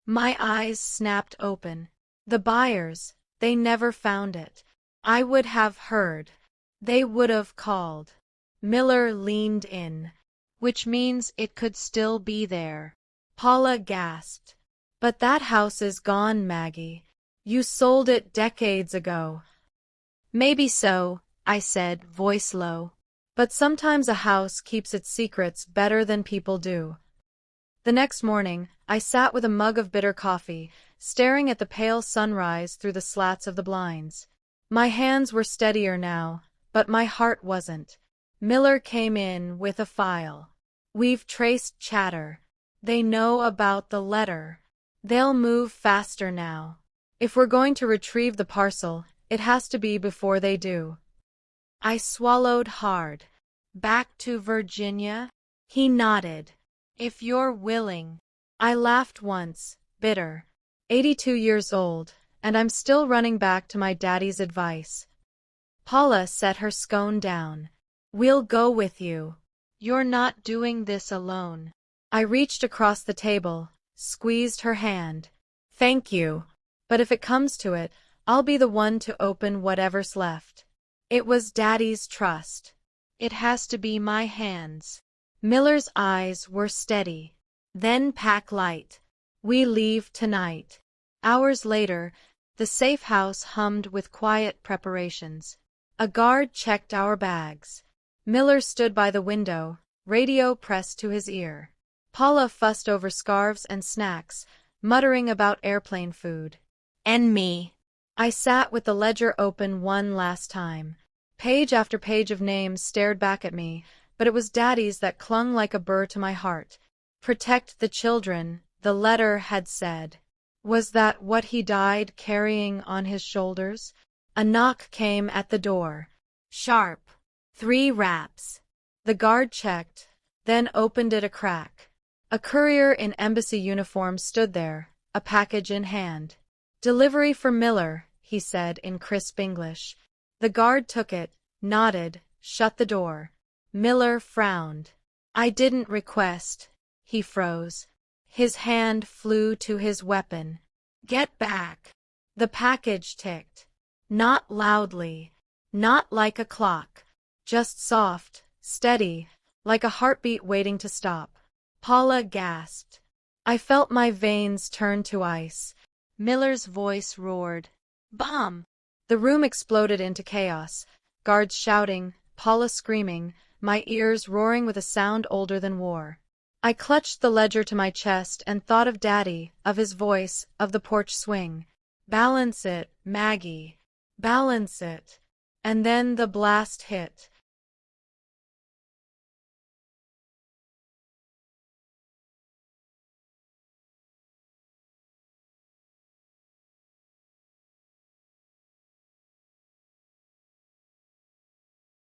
My eyes snapped open. The buyers, they never found it. I would have heard. They would have called. Miller leaned in. which means it could still be there. Paula gasped. But that house is gone, Maggie. You sold it decades ago. Maybe so, I said, voice low. But sometimes a house keeps its secrets better than people do. The next morning, I sat with a mug of bitter coffee, staring at the pale sunrise through the slats of the blinds. My hands were steadier now, but my heart wasn't. Miller came in with a file. We've traced Chatter. They know about the letter. They'll move faster now. If we're going to retrieve the parcel, it has to be before they do. I swallowed hard. Back to Virginia? He nodded. If you're willing. I laughed once, bitter. 82 years old, and I'm still running back to my daddy's advice. Paula set her scone down. We'll go with you. You're not doing this alone. I reached across the table, squeezed her hand. Thank you. But if it comes to it, I'll be the one to open whatever's left. It was Daddy's trust. It has to be my hands. Miller's eyes were steady. Then pack light. We leave tonight. Hours later, the safe house hummed with quiet preparations. A guard checked our bags. Miller stood by the window, radio pressed to his ear. Paula fussed over scarves and snacks, muttering about airplane food. And me. I sat with the ledger open one last time. Page after page of names stared back at me, but it was Daddy's that clung like a burr to my heart. Protect the children, the letter had said. Was that what he died carrying on his shoulders? A knock came at the door. Sharp. 3 raps. The guard checked, then opened it a crack. A courier in embassy uniform stood there, a package in hand. Delivery for Miller, he said in crisp English. The guard took it, nodded, shut the door. Miller frowned. I didn't request. He froze. His hand flew to his weapon. Get back. The package ticked. Not loudly. Not like a clock. Just soft, steady, like a heartbeat waiting to stop. Paula gasped. I felt my veins turn to ice. Miller's voice roared. Bomb! The room exploded into chaos. Guards shouting, Paula screaming, my ears roaring with a sound older than war. I clutched the ledger to my chest and thought of Daddy, of his voice, of the porch swing. Balance it, Maggie. Balance it. And then the blast hit.